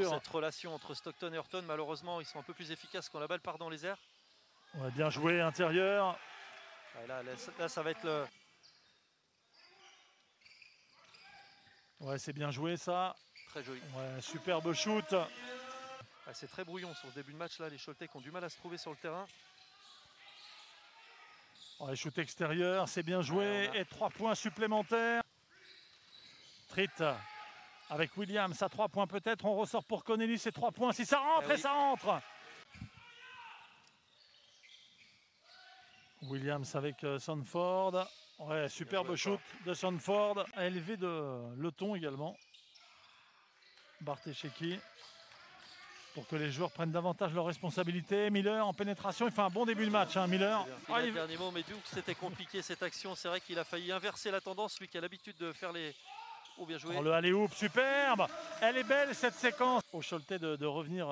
sûr. Cette relation entre Stockton et Horton, malheureusement, ils sont un peu plus efficaces quand la balle part dans les airs. Ouais, bien joué, intérieur. Ouais, là, ça va être le... Ouais, c'est bien joué ça. Très joli. Ouais, superbe shoot. Ouais, c'est très brouillon sur ce début de match là. Les Choletais ont du mal à se trouver sur le terrain. Ouais, shoot extérieur, c'est bien joué. Ouais, Et 3 points supplémentaires. Tritt avec Williams à 3 points peut-être. On ressort pour Connelly, c'est 3 points. Si ça rentre, oui. et ça rentre. Williams avec Sanford. Ouais, superbe shoot de Sanford. A élevé de Le Ton également. Bartesheki. Pour que les joueurs prennent davantage leurs responsabilités. Miller en pénétration, il fait un bon début de match, hein, Miller. Le dernier mot, mais Duke, c'était compliqué cette action. C'est vrai qu'il a failli inverser la tendance, lui qui a l'habitude de faire les... Oh, bien joué. Oh, le alley-oop, superbe. Elle est belle cette séquence. Au Choletais de revenir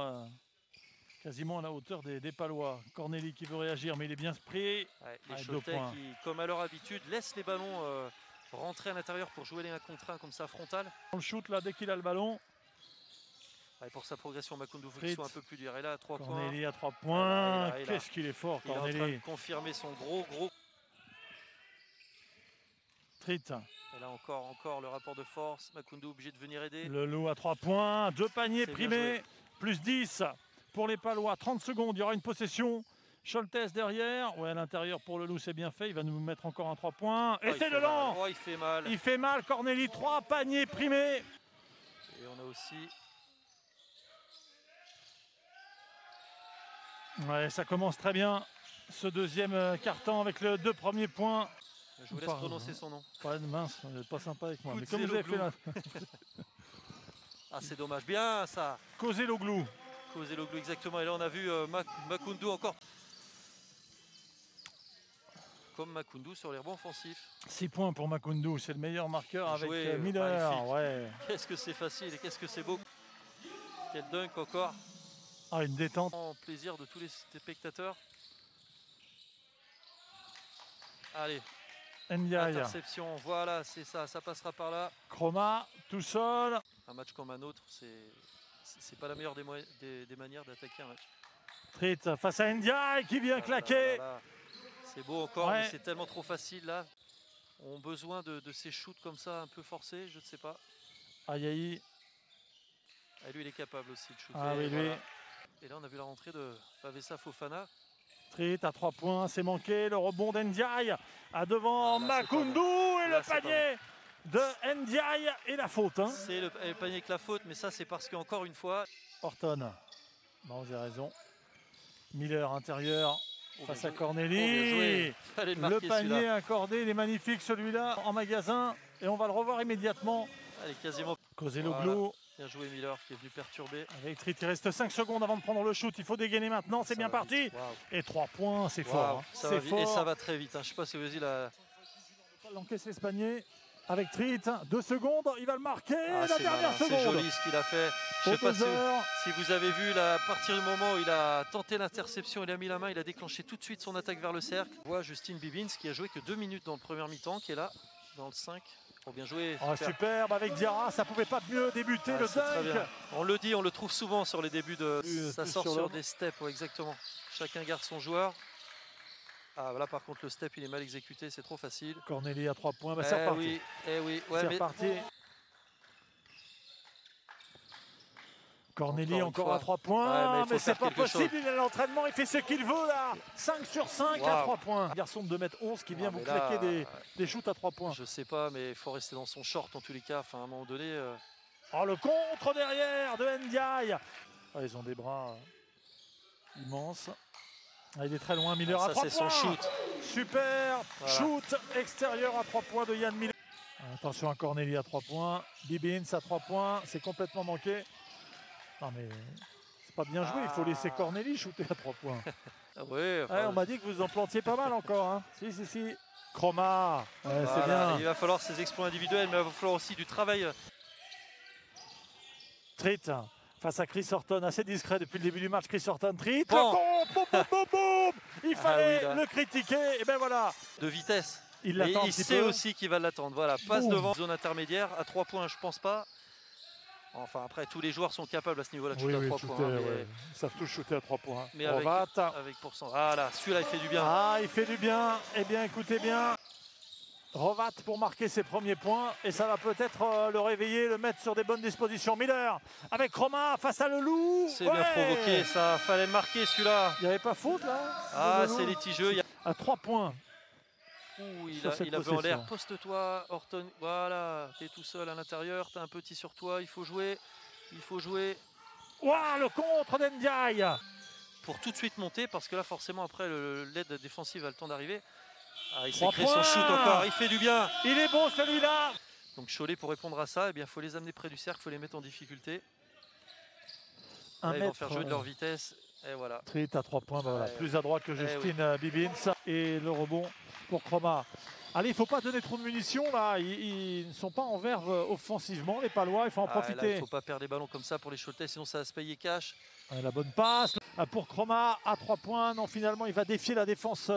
quasiment à la hauteur des Palois. Corneli qui veut réagir, mais il est bien pris. Ouais, les Choletais qui, comme à leur habitude, laissent les ballons rentrer à l'intérieur pour jouer les 1 contre 1 comme ça, frontal. On le shoot là dès qu'il a le ballon. Ouais, pour sa progression, Makoundou faut qu'il soit un peu plus dur. Et là, à 3 points. Corneli à 3 points. Qu'est-ce qu'il est fort, Corneli. Il est en train de confirmer son gros. Tritt. Et là encore le rapport de force. Makoundou obligé de venir aider. Le Loup à 3 points. 2 paniers primés. Plus 10 pour les Palois. 30 secondes, il y aura une possession. Scholtes derrière. Ouais, à l'intérieur pour le Loup, c'est bien fait. Il va nous mettre encore un 3 points. Et c'est dedans. Oh, il fait mal. Il fait mal, Corneli. 3 paniers primés. Et on a aussi... Ouais, ça commence très bien. Ce deuxième quart-temps avec les 2 premiers points. Je vous laisse prononcer son nom. Pas mince, vous n'êtes pas sympa avec moi. Mais comme vous avez fait là. Ah, c'est dommage. Bien ça. Kozloglou. Kozloglou, exactement. Et là, on a vu Makoundou encore. Comme Makoundou sur les rebonds offensifs. 6 points pour Makoundou, c'est le meilleur marqueur avec Miller. Magnifique. Ouais. Qu'est-ce que c'est facile et qu'est-ce que c'est beau. Quel dunk encore. Ah, une détente. Plaisir de tous les spectateurs. Allez. Ndiaye. Interception, voilà, c'est ça, ça passera par là. Chroma, tout seul. Un match comme un autre, c'est pas la meilleure des manières d'attaquer un match. Tritt face à Ndiaye qui vient claquer. C'est beau encore, mais c'est tellement trop facile là. On a besoin de ces shoots comme ça, un peu forcés, je ne sais pas. Ayayi. Et lui, il est capable aussi de shooter. Ah oui, lui. Et là, on a vu la rentrée de Favessa Fofana. Tritt à 3 points, c'est manqué. Le rebond d'Ndiaye à devant Makoundou et le panier de Ndiaye et la faute. Hein. C'est le panier avec la faute, mais ça, c'est parce qu'encore une fois... Horton. Bon, vous avez raison. Miller intérieur face à Corneli. Le panier accordé, il est magnifique celui-là en magasin. Et on va le revoir immédiatement. Allez, quasiment. Kozloglou. Voilà. Bien joué Miller qui est venu perturber. Avec Tritt, il reste 5 secondes avant de prendre le shoot. Il faut dégainer maintenant, c'est bien parti. Wow. Et 3 points, c'est fort. Hein. C'est fort. Et ça va très vite. Hein. Je ne sais pas si vous avez la... L'encaisse ce panier avec Tritt. 2 secondes, il va le marquer. La dernière seconde. C'est joli ce qu'il a fait. Je ne sais pas si vous avez vu, là, à partir du moment où il a tenté l'interception, il a mis la main, il a déclenché tout de suite son attaque vers le cercle. On voit Justine Bibbins qui a joué que 2 minutes dans le premier mi-temps, qui est là, dans le 5. Oh, bien joué. Oh, superbe avec Diarra, ça pouvait pas mieux débuter le dunk. On le dit, on le trouve souvent sur les débuts de... Ça sort sur des steps, exactement. Chacun garde son joueur. Ah voilà, par contre le step il est mal exécuté, c'est trop facile. Corneli à 3 points, bah, c'est reparti. Oui, ouais, c'est reparti. Corneli encore à 3 points, mais c'est pas possible, il est à l'entraînement, il fait ce qu'il veut là. 5 sur 5 à 3 points. Un garçon de 2,11 m qui vient vous claquer des shoots à 3 points. Je sais pas, mais il faut rester dans son short en tous les cas, enfin à un moment donné. Oh, le contre derrière de Ndiaye. Oh, ils ont des bras immenses. Ah, il est très loin, Miller à 3 points. C'est son shoot. Super shoot extérieur à 3 points de Yann Miller. Attention à Corneli à 3 points. Bibbins à 3 points, c'est complètement manqué. Non mais c'est pas bien joué, il faut laisser Corneli shooter à 3 points. On m'a dit que vous en plantiez pas mal encore. Hein. Si. Chroma, c'est bien. Il va falloir ses exploits individuels, mais il va falloir aussi du travail. Tritt face à Chris Horton, assez discret depuis le début du match. Chris Horton, Tritt, bon. Le compte, boum. Il fallait le critiquer, et ben voilà. De vitesse. Il l'attend un petit peu. Il sait aussi qu'il va l'attendre. Voilà, passe devant, zone intermédiaire, à 3 points, je pense pas. Enfin, après, tous les joueurs sont capables à ce niveau-là de Oui, shooter à oui, 3 points. ouais. Ils savent tous shooter à 3 points. Mais Rovat. avec pourcent. Ah là, celui-là, il fait du bien. Ah, il fait du bien. Eh bien, écoutez bien. Rovat pour marquer ses premiers points. Et ça va peut-être le réveiller, le mettre sur des bonnes dispositions. Miller avec Roma face à Leloup. C'est bien provoqué, ça. Fallait le marquer, celui-là. Il n'y avait pas faute, là? Ah, c'est litigieux. À 3 points. Ouh, il a vu en l'air, poste-toi, Horton, voilà, t'es tout seul à l'intérieur, t'as un petit sur toi, il faut jouer, Ouah, le contre d'Ndiaye. Pour tout de suite monter, parce que là forcément après l'aide défensive a le temps d'arriver. Ah, il s'est créé son shoot encore, il fait du bien. Il est bon celui-là. Donc Cholet, pour répondre à ça, eh bien, il faut les amener près du cercle, il faut les mettre en difficulté. Là, ils vont faire jouer de leur vitesse, et voilà. Trit à 3 points, voilà. Plus à droite que Justine Bibins. Et le rebond pour Chroma. Allez, il ne faut pas donner trop de munitions là. Ils ne sont pas en verve offensivement, les Palois. Il faut en profiter. Là, il ne faut pas perdre les ballons comme ça pour les Choletais, sinon ça va se payer cash. La bonne passe pour Chroma à 3 points. Non, finalement, il va défier la défense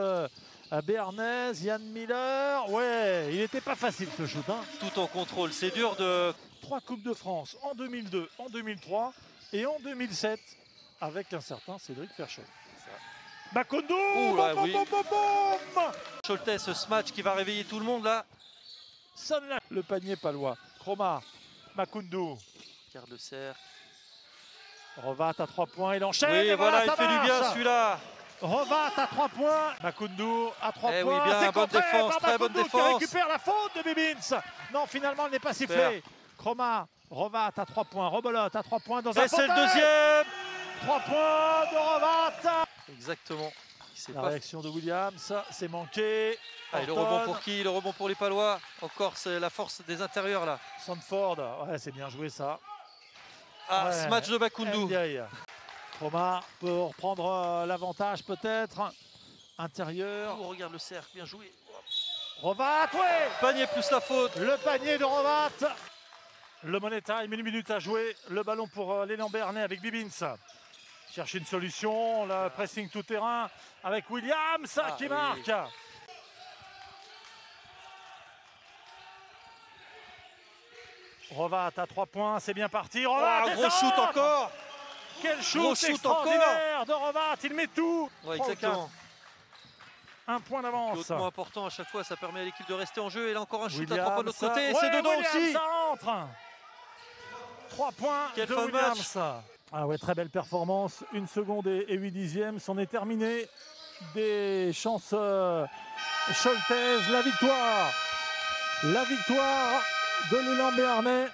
béarnaise. Yann Miller. Ouais, il n'était pas facile ce shoot. Hein. Tout en contrôle. C'est dur de. 3 Coupes de France en 2002, en 2003 et en 2007 avec un certain Cédric Ferchet. Makoundou, Choletais, ce match qui va réveiller tout le monde là. Sonne là. Le panier palois. Chroma, Makoundou. Garde le cercle. Rovat à 3 points, il enchaîne. Oui, voilà, il fait du bien celui-là. Rovat à 3 points. Makoundou à 3 points. Oui, bien, bonne défense, très bonne défense. Qui récupère la faute de Bibins. Non, finalement, il n'est pas sifflé. Chroma, Rovat à 3 points. Rebelote à 3 points dans un c'est le deuxième. 3 points de Rovat. Exactement. La réaction de Williams, c'est manqué. Ah, et le rebond pour qui? Le rebond pour les Palois. Encore, c'est la force des intérieurs là. Sandford, ouais, c'est bien joué ça. Ah, ouais. Ce match de Makoundou. Chroma peut reprendre l'avantage peut-être. Intérieur. Oh, regarde le cercle, bien joué. Rovat, ouais. Panier plus la faute. Le panier de Rovat. Le money time, 1 minute à jouer. Le ballon pour l'élan béarnais avec Bibins. Cherche une solution, le pressing tout terrain avec Williams qui marque. Rovat à 3 points, c'est bien parti. Rovat, gros shoot encore. Quel shoot extraordinaire de Rovat, il met tout. Ouais, exactement. 1 point d'avance. Hautement important à chaque fois, ça permet à l'équipe de rester en jeu. Et là encore un shoot Williams, à 3 points de l'autre côté, et c'est dedans aussi. Ça entre. 3 points de Williams. Ah ouais, très belle performance, 1 seconde et 8 dixièmes, c'en est terminé. Des chances choletaises, la victoire de l'élan béarnais.